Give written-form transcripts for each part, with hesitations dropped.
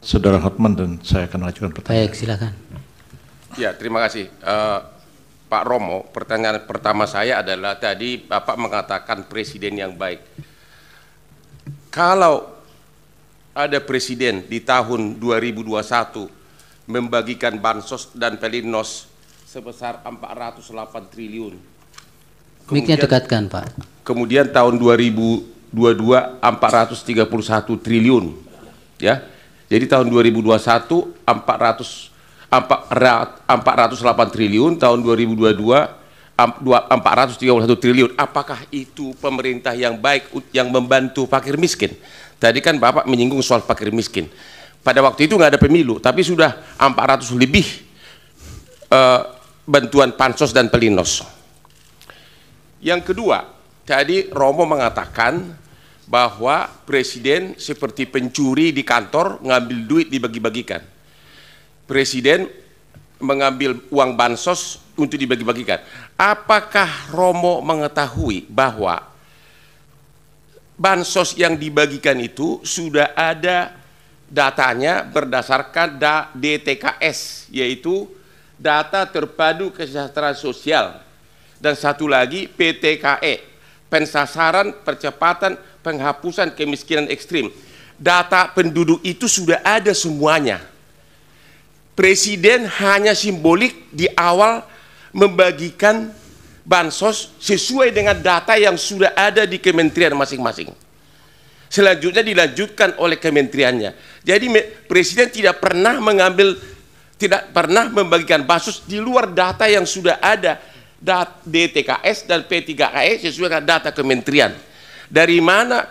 Saudara Hotman dan saya akan ajukan pertanyaan. Baik, silakan. Ya, terima kasih. Pak Romo, pertanyaan pertama saya adalah tadi Bapak mengatakan presiden yang baik. Kalau ada presiden di tahun 2021 membagikan bansos dan pelinsos sebesar 408 triliun. Mic-nya dekatkan, Pak. Kemudian tahun 2022 431 triliun. Ya. Jadi tahun 2021 408 triliun, tahun 2022 431 triliun. Apakah itu pemerintah yang baik yang membantu fakir miskin? Tadi kan Bapak menyinggung soal fakir miskin. Pada waktu itu nggak ada pemilu, tapi sudah 400 lebih bantuan pansos dan pelinsos. Yang kedua, tadi Romo mengatakan bahwa presiden seperti pencuri di kantor ngambil duit dibagi-bagikan. Presiden mengambil uang bansos untuk dibagi-bagikan. Apakah Romo mengetahui bahwa bansos yang dibagikan itu sudah ada datanya berdasarkan DTKS, yaitu data terpadu kesejahteraan sosial, dan satu lagi PTKE, pensasaran percepatan penghapusan kemiskinan ekstrim. Data penduduk itu sudah ada semuanya. Presiden hanya simbolik di awal membagikan bansos sesuai dengan data yang sudah ada di kementerian masing-masing. Selanjutnya dilanjutkan oleh kementeriannya. Jadi presiden tidak pernah membagikan bansos di luar data yang sudah ada, DTKS dan P3KE sesuai dengan data kementerian. Dari mana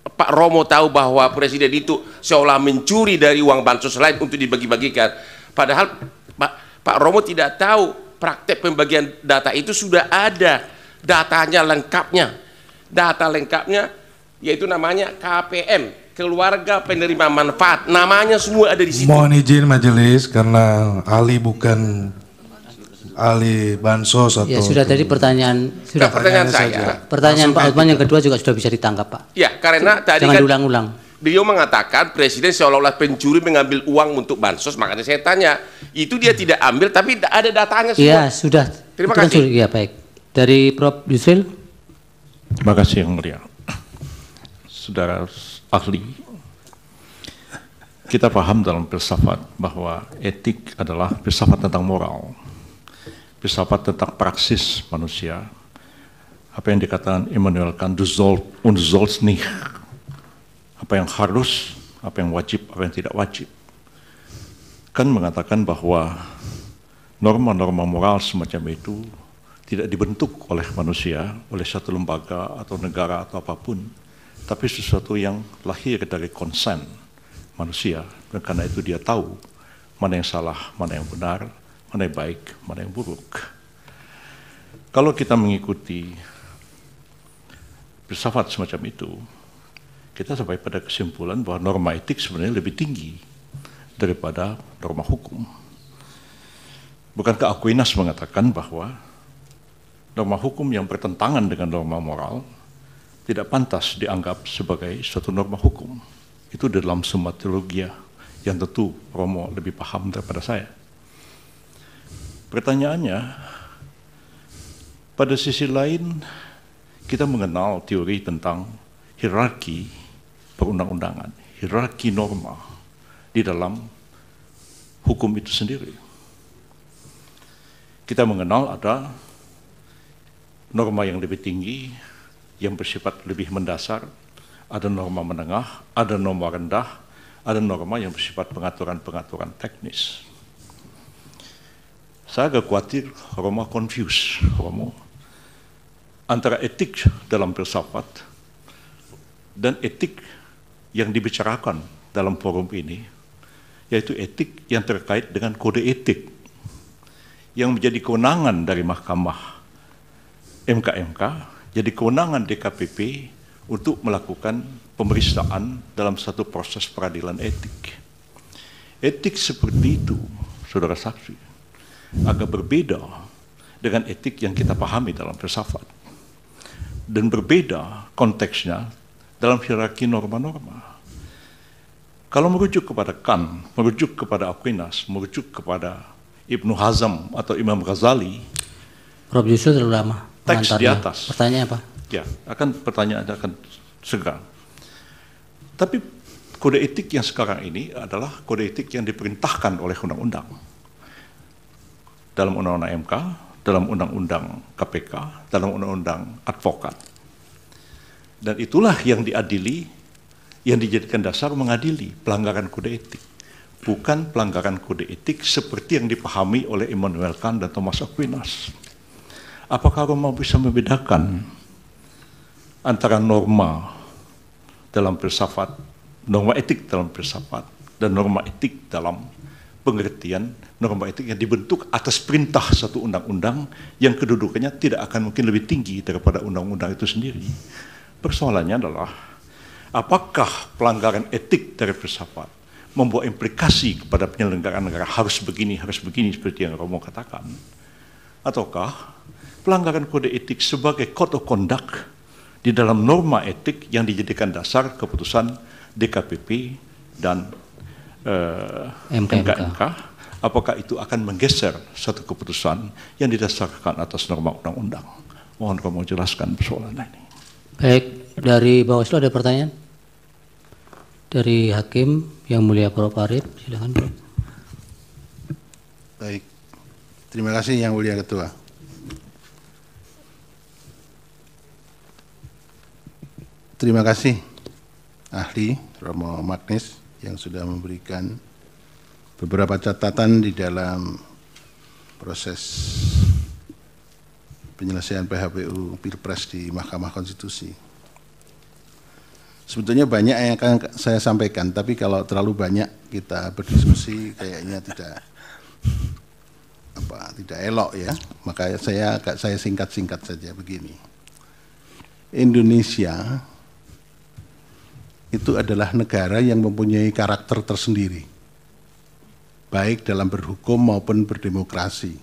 Pak Romo tahu bahwa presiden itu seolah mencuri dari uang bansos lain untuk dibagi-bagikan? Padahal Pak Romo tidak tahu praktek pembagian data itu sudah ada datanya lengkapnya. Data lengkapnya yaitu namanya KPM, keluarga penerima manfaat. Namanya semua ada di situ. Mohon izin majelis karena ahli bukan ahli bansos atau Ya, sudah tadi pertanyaan sudah. Pertanyaan saya. Pertanyaan Pak Hotman yang kedua juga sudah bisa ditangkap, Pak. Ya, karena tadi Jangan kan diulang-ulang. beliau mengatakan presiden seolah-olah pencuri mengambil uang untuk bansos, makanya saya tanya, itu dia tidak ambil tapi ada datanya semua. Iya, sudah. Terima Itu kan kasih. Iya, baik. Dari Prof. Yusril. Terima kasih Yang Mulia. Saudara ahli, kita paham dalam filsafat bahwa etik adalah filsafat tentang moral, filsafat tentang praksis manusia. Apa yang dikatakan Immanuel Kant, du sollst nicht, apa yang harus, apa yang wajib, apa yang tidak wajib. Kan mengatakan bahwa norma-norma moral semacam itu tidak dibentuk oleh manusia, oleh satu lembaga atau negara atau apapun, tapi sesuatu yang lahir dari konsen manusia, dan karena itu dia tahu mana yang salah, mana yang benar, mana yang baik, mana yang buruk. Kalau kita mengikuti filsafat semacam itu, kita sampai pada kesimpulan bahwa norma etik sebenarnya lebih tinggi daripada norma hukum. Bukankah Aquinas mengatakan bahwa norma hukum yang bertentangan dengan norma moral tidak pantas dianggap sebagai suatu norma hukum? Itu dalam Summa Theologia yang tentu Romo lebih paham daripada saya. Pertanyaannya, pada sisi lain kita mengenal teori tentang hierarki perundang-undangan, hierarki norma di dalam hukum itu sendiri. Kita mengenal ada norma yang lebih tinggi, yang bersifat lebih mendasar, ada norma menengah, ada norma rendah, ada norma yang bersifat pengaturan-pengaturan teknis. Saya agak khawatir Romo confuse, antara etik dalam filsafat dan etik yang dibicarakan dalam forum ini, yaitu etik yang terkait dengan kode etik yang menjadi kewenangan dari Mahkamah MK, jadi kewenangan DKPP untuk melakukan pemeriksaan dalam satu proses peradilan etik. Etik seperti itu, saudara saksi, agak berbeda dengan etik yang kita pahami dalam filsafat, dan berbeda konteksnya dalam hierarki norma-norma. Kalau merujuk kepada Kant, merujuk kepada Aquinas, merujuk kepada Ibnu Hazm atau Imam Ghazali, Prof. Yusril terlalu lama teks di mengantarnya. atas. Pertanyaan apa? Ya, pertanyaan akan segera. Tapi kode etik yang sekarang ini adalah kode etik yang diperintahkan oleh undang-undang. Dalam undang-undang MK, dalam undang-undang KPK, dalam undang-undang advokat. Dan itulah yang diadili, yang dijadikan dasar mengadili pelanggaran kode etik. Bukan pelanggaran kode etik seperti yang dipahami oleh Immanuel Kant dan Thomas Aquinas. Apakah Romo bisa membedakan antara norma dalam filsafat, norma etik dalam filsafat, dan norma etik dalam pengertian norma etik yang dibentuk atas perintah satu undang-undang yang kedudukannya tidak akan mungkin lebih tinggi daripada undang-undang itu sendiri? Persoalannya adalah, apakah pelanggaran etik dari filsafat membawa implikasi kepada penyelenggaraan negara harus begini seperti yang Romo katakan? Ataukah pelanggaran kode etik sebagai code of conduct di dalam norma etik yang dijadikan dasar keputusan DKPP dan MKMK, apakah itu akan menggeser satu keputusan yang didasarkan atas norma undang-undang? Mohon Romo jelaskan persoalan ini. Baik, dari Bawaslu ada pertanyaan? Dari Hakim yang mulia Prof. Arief, silakan Prof. Baik, terima kasih Yang Mulia Ketua. Terima kasih ahli Romo Magnis yang sudah memberikan beberapa catatan di dalam proses penyelesaian PHPU Pilpres di Mahkamah Konstitusi. Sebetulnya banyak yang akan saya sampaikan, tapi kalau terlalu banyak kita berdiskusi kayaknya tidak elok ya. Maka saya singkat-singkat saja begini. Indonesia itu adalah negara yang mempunyai karakter tersendiri, baik dalam berhukum maupun berdemokrasi.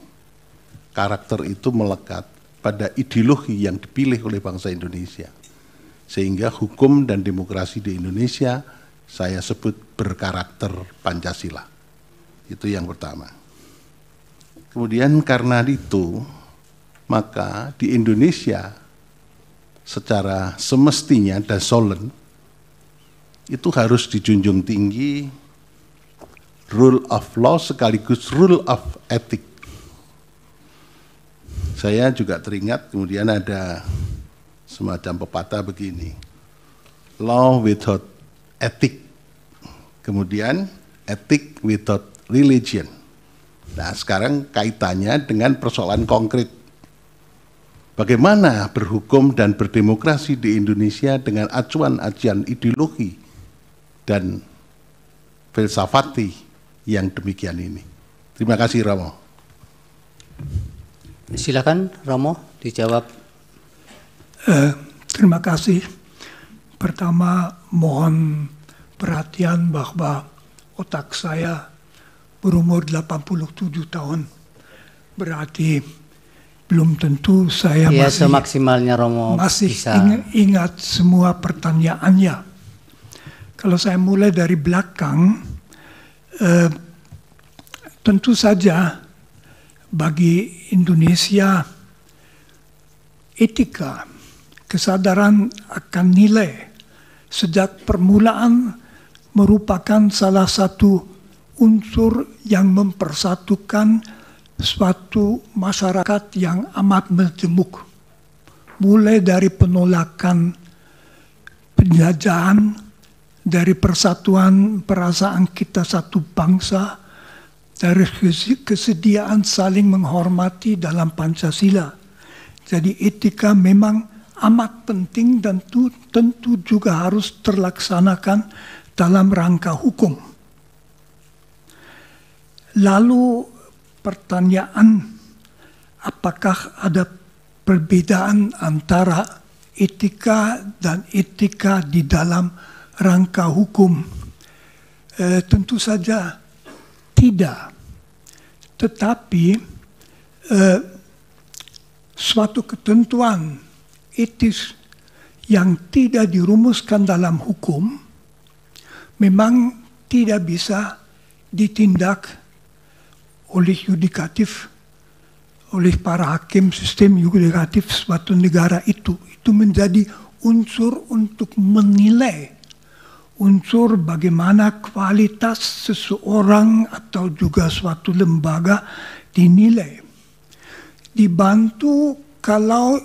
Karakter itu melekat pada ideologi yang dipilih oleh bangsa Indonesia, sehingga hukum dan demokrasi di Indonesia saya sebut berkarakter Pancasila. Itu yang pertama. Kemudian karena itu, maka di Indonesia secara semestinya dan solen itu harus dijunjung tinggi rule of law sekaligus rule of ethic. Saya juga teringat kemudian ada semacam pepatah begini, law without ethic, kemudian ethic without religion. Nah sekarang kaitannya dengan persoalan konkret. Bagaimana berhukum dan berdemokrasi di Indonesia dengan acuan-acuan ideologi dan filsafati yang demikian ini. Terima kasih Romo. Silakan Romo dijawab. Terima kasih. Pertama mohon perhatian bahwa otak saya berumur 87 tahun. Berarti belum tentu saya Ya, masih semaksimalnya Romo bisa. ingat semua pertanyaannya. Kalau saya mulai dari belakang, tentu saja bagi Indonesia etika, kesadaran akan nilai sejak permulaan merupakan salah satu unsur yang mempersatukan suatu masyarakat yang amat majemuk. Mulai dari penolakan penjajahan, dari persatuan perasaan kita satu bangsa, dari kesediaan saling menghormati dalam Pancasila. Jadi etika memang amat penting dan tentu juga harus terlaksanakan dalam rangka hukum. Lalu pertanyaan, apakah ada perbedaan antara etika dan etika di dalam rangka hukum? Tentu saja tidak. Tetapi suatu ketentuan etis yang tidak dirumuskan dalam hukum memang tidak bisa ditindak oleh yudikatif, oleh para hakim sistem yudikatif suatu negara itu. Itu menjadi unsur untuk menilai, unsur bagaimana kualitas seseorang atau juga suatu lembaga dinilai. Dibantu kalau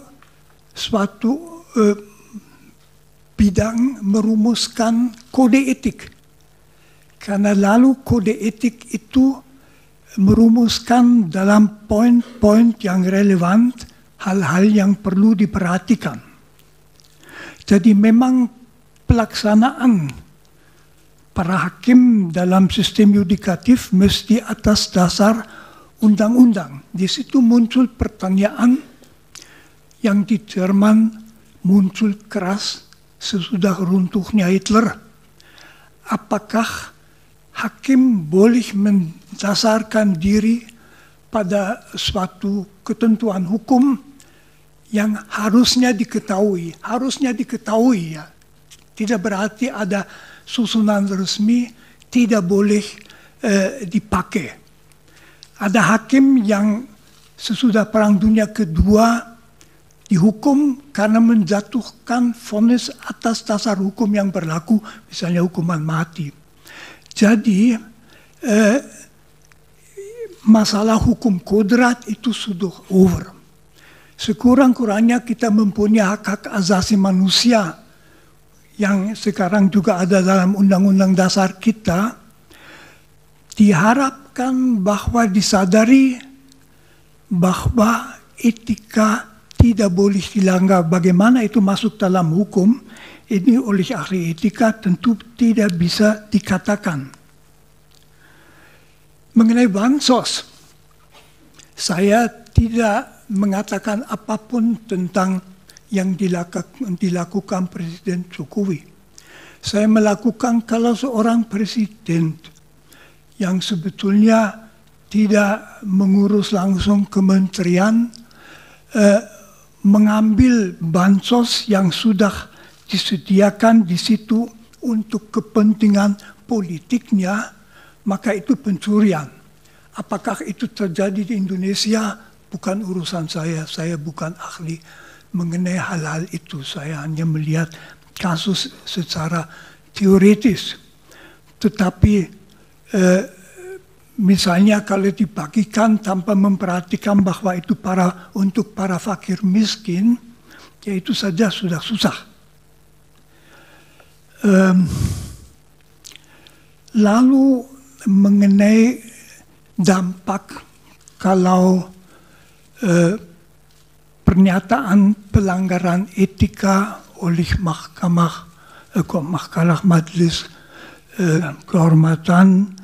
suatu bidang merumuskan kode etik. Karena lalu kode etik itu merumuskan dalam poin-poin yang relevan hal-hal yang perlu diperhatikan. Jadi memang pelaksanaan para hakim dalam sistem yudikatif mesti atas dasar undang-undang. Di situ muncul pertanyaan yang di Jerman muncul keras sesudah runtuhnya Hitler. Apakah hakim boleh mendasarkan diri pada suatu ketentuan hukum yang harusnya diketahui ya. Tidak berarti ada susunan resmi tidak boleh dipakai. Ada hakim yang sesudah Perang Dunia Kedua dihukum karena menjatuhkan vonis atas dasar hukum yang berlaku, misalnya hukuman mati. Jadi masalah hukum kodrat itu sudah over. Sekurang-kurangnya kita mempunyai hak-hak asasi manusia yang sekarang juga ada dalam undang-undang dasar kita. Diharapkan bahwa disadari bahwa etika tidak boleh dilanggar. Bagaimana itu masuk dalam hukum, ini oleh ahli etika tentu tidak bisa dikatakan. Mengenai bansos, saya tidak mengatakan apapun tentang yang dilakukan Presiden Jokowi. Saya melakukan kalau seorang presiden yang sebetulnya tidak mengurus langsung kementerian, mengambil bansos yang sudah disediakan di situ untuk kepentingan politiknya, maka itu pencurian. Apakah itu terjadi di Indonesia? Bukan urusan saya bukan ahli mengenai hal-hal itu. Saya hanya melihat kasus secara teoritis. Tetapi misalnya kalau dibagikan tanpa memperhatikan bahwa itu untuk para fakir miskin, ya itu saja sudah susah. Lalu mengenai dampak kalau pernyataan pelanggaran etika oleh mahkamah majelis kehormatan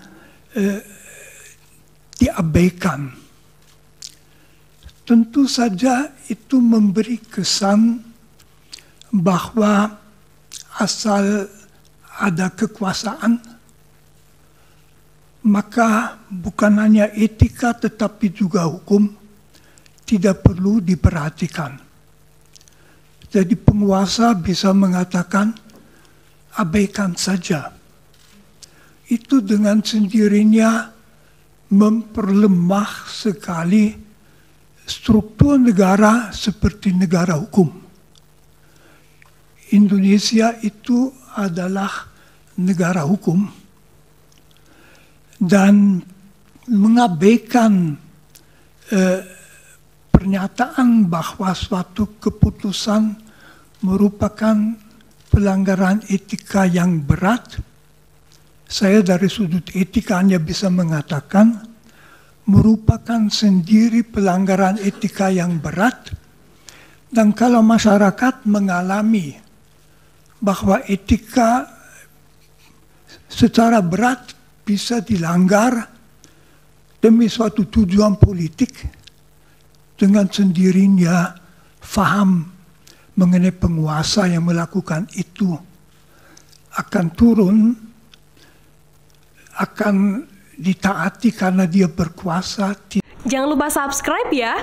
diabaikan. Tentu saja itu memberi kesan bahwa asal ada kekuasaan, maka bukan hanya etika tetapi juga hukum tidak perlu diperhatikan. Jadi penguasa bisa mengatakan abaikan saja. Itu dengan sendirinya memperlemah sekali struktur negara seperti negara hukum. Indonesia itu adalah negara hukum dan mengabaikan pernyataan bahwa suatu keputusan merupakan pelanggaran etika yang berat. Saya dari sudut etika hanya bisa mengatakan merupakan sendiri pelanggaran etika yang berat. Dan kalau masyarakat mengalami bahwa etika secara berat bisa dilanggar demi suatu tujuan politik, dengan sendirinya faham mengenai penguasa yang melakukan itu akan turun, akan ditaati karena dia berkuasa. Jangan lupa subscribe ya.